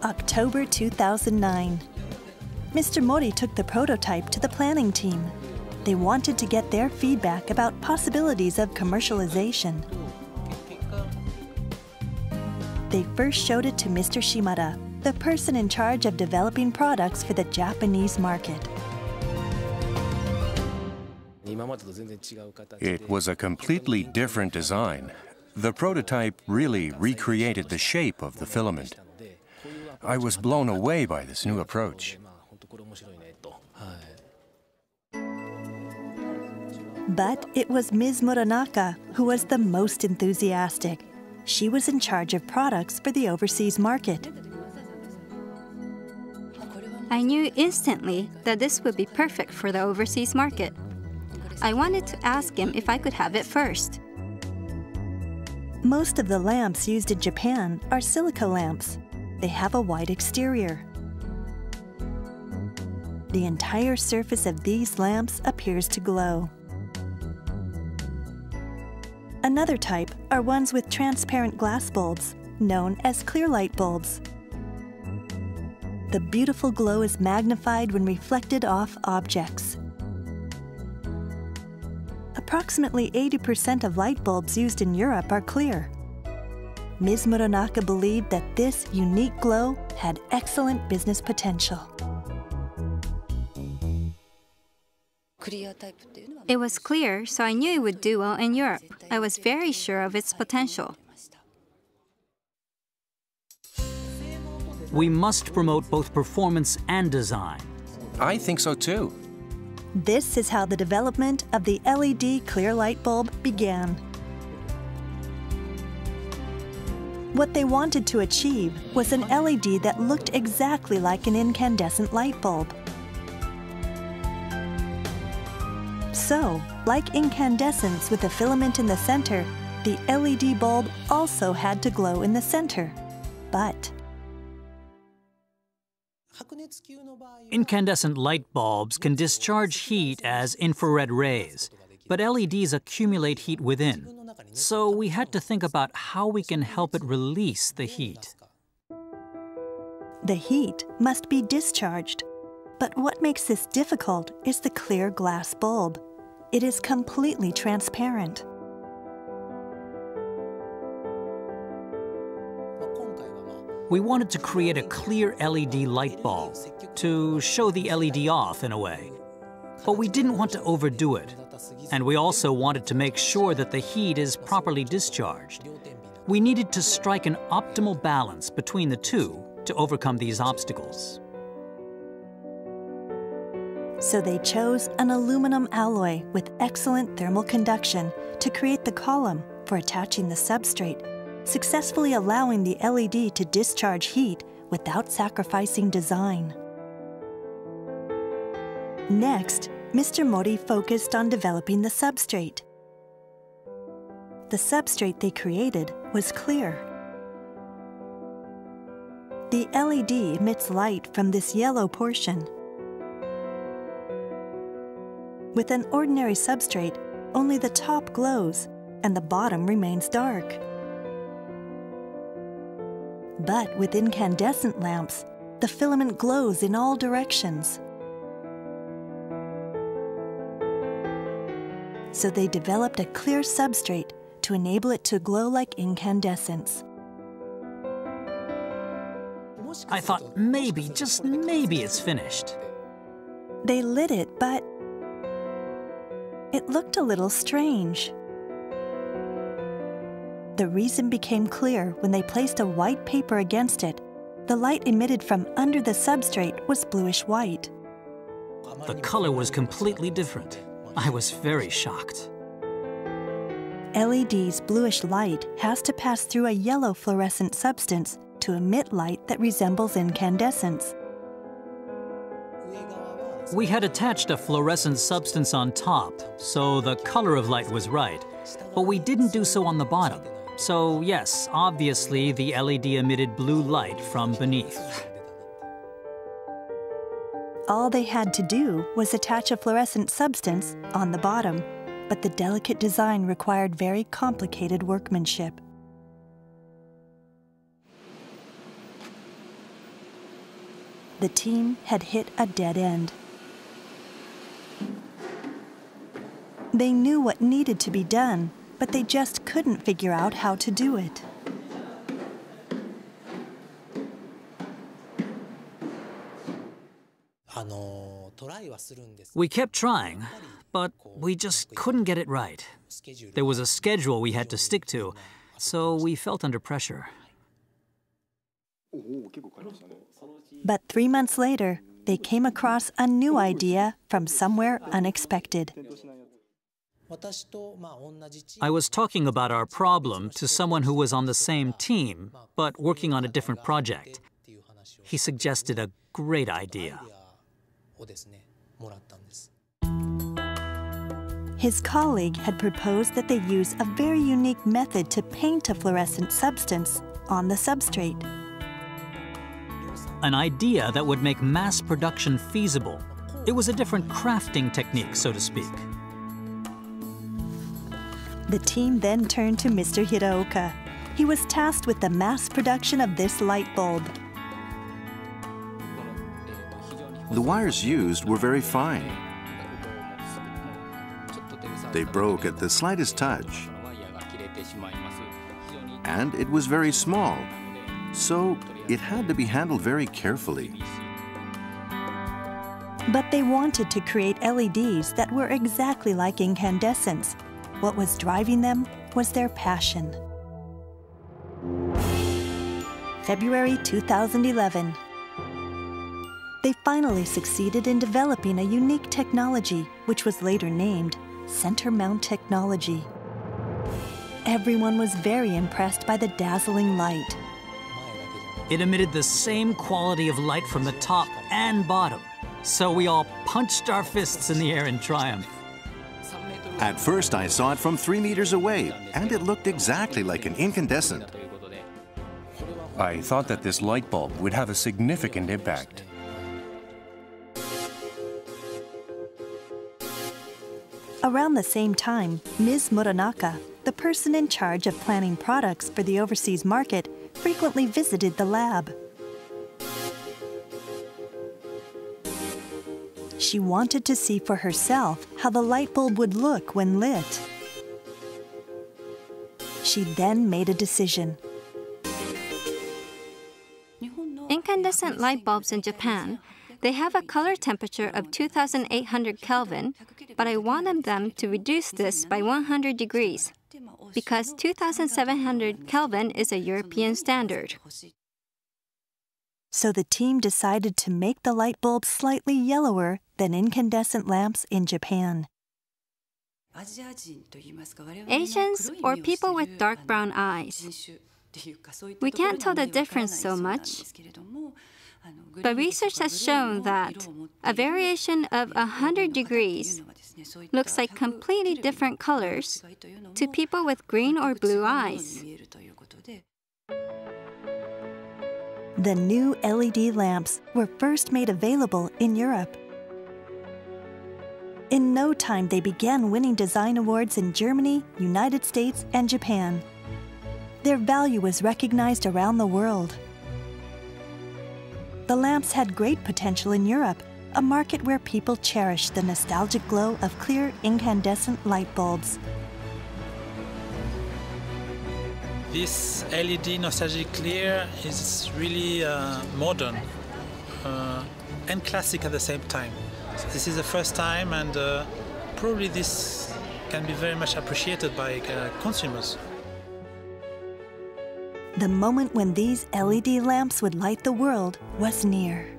October 2009. Mr. Mori took the prototype to the planning team. They wanted to get their feedback about possibilities of commercialization. They first showed it to Mr. Shimada, the person in charge of developing products for the Japanese market. It was a completely different design. The prototype really recreated the shape of the filament. I was blown away by this new approach. But it was Ms. Muranaka who was the most enthusiastic. She was in charge of products for the overseas market. I knew instantly that this would be perfect for the overseas market. I wanted to ask him if I could have it first. Most of the lamps used in Japan are silica lamps. They have a white exterior. The entire surface of these lamps appears to glow. Another type are ones with transparent glass bulbs, known as clear light bulbs. The beautiful glow is magnified when reflected off objects. Approximately 80% of light bulbs used in Europe are clear. Ms. Muranaka believed that this unique glow had excellent business potential. It was clear, so I knew it would do well in Europe. I was very sure of its potential. We must promote both performance and design. I think so too. This is how the development of the LED clear light bulb began. What they wanted to achieve was an LED that looked exactly like an incandescent light bulb. So, like incandescence with a filament in the center, the LED bulb also had to glow in the center. But incandescent light bulbs can discharge heat as infrared rays, but LEDs accumulate heat within. So we had to think about how we can help it release the heat. The heat must be discharged. But what makes this difficult is the clear glass bulb. It is completely transparent. We wanted to create a clear LED light bulb to show the LED off in a way. But we didn't want to overdo it. And we also wanted to make sure that the heat is properly discharged. We needed to strike an optimal balance between the two to overcome these obstacles. So they chose an aluminum alloy with excellent thermal conduction to create the column for attaching the substrate, successfully allowing the LED to discharge heat without sacrificing design. Next, Mr. Mori focused on developing the substrate. The substrate they created was clear. The LED emits light from this yellow portion. With an ordinary substrate, only the top glows and the bottom remains dark. But with incandescent lamps, the filament glows in all directions. So they developed a clear substrate to enable it to glow like incandescence. I thought maybe, just maybe it's finished. They lit it, but it looked a little strange. The reason became clear when they placed a white paper against it. The light emitted from under the substrate was bluish-white. The color was completely different. I was very shocked. LED's bluish light has to pass through a yellow fluorescent substance to emit light that resembles incandescence. We had attached a fluorescent substance on top, so the color of light was right, but we didn't do so on the bottom. So yes, obviously the LED emitted blue light from beneath. All they had to do was attach a fluorescent substance on the bottom, but the delicate design required very complicated workmanship. the team had hit a dead end. They knew what needed to be done, but they just couldn't figure out how to do it. We kept trying, but we just couldn't get it right. There was a schedule we had to stick to, so we felt under pressure. But 3 months later, they came across a new idea from somewhere unexpected. I was talking about our problem to someone who was on the same team, but working on a different project. He suggested a great idea. His colleague had proposed that they use a very unique method to paint a fluorescent substance on the substrate. An idea that would make mass production feasible. It was a different crafting technique, so to speak. The team then turned to Mr. Hiraoka. He was tasked with the mass production of this light bulb. The wires used were very fine. They broke at the slightest touch. And it was very small, so it had to be handled very carefully. But they wanted to create LEDs that were exactly like incandescents. What was driving them was their passion. February 2011. They finally succeeded in developing a unique technology, which was later named center mount technology. Everyone was very impressed by the dazzling light. It emitted the same quality of light from the top and bottom, so we all punched our fists in the air in triumph. At first, I saw it from 3 meters away, and it looked exactly like an incandescent. I thought that this light bulb would have a significant impact. Around the same time, Ms. Muranaka, the person in charge of planning products for the overseas market, frequently visited the lab. She wanted to see for herself how the light bulb would look when lit. She then made a decision. Incandescent light bulbs in Japan, they have a color temperature of 2,800 Kelvin, but I wanted them to reduce this by 100 degrees, because 2,700 Kelvin is a European standard. So the team decided to make the light bulb slightly yellower than incandescent lamps in Japan. Asians, or people with dark brown eyes, we can't tell the difference so much. But research has shown that a variation of 100 degrees looks like completely different colors to people with green or blue eyes. The new LED lamps were first made available in Europe. In no time, they began winning design awards in Germany, United States, and Japan. Their value was recognized around the world. The lamps had great potential in Europe, a market where people cherished the nostalgic glow of clear incandescent light bulbs. This LED nostalgic clear is really modern and classic at the same time. So this is the first time, and probably this can be very much appreciated by consumers. The moment when these LED lamps would light the world was near.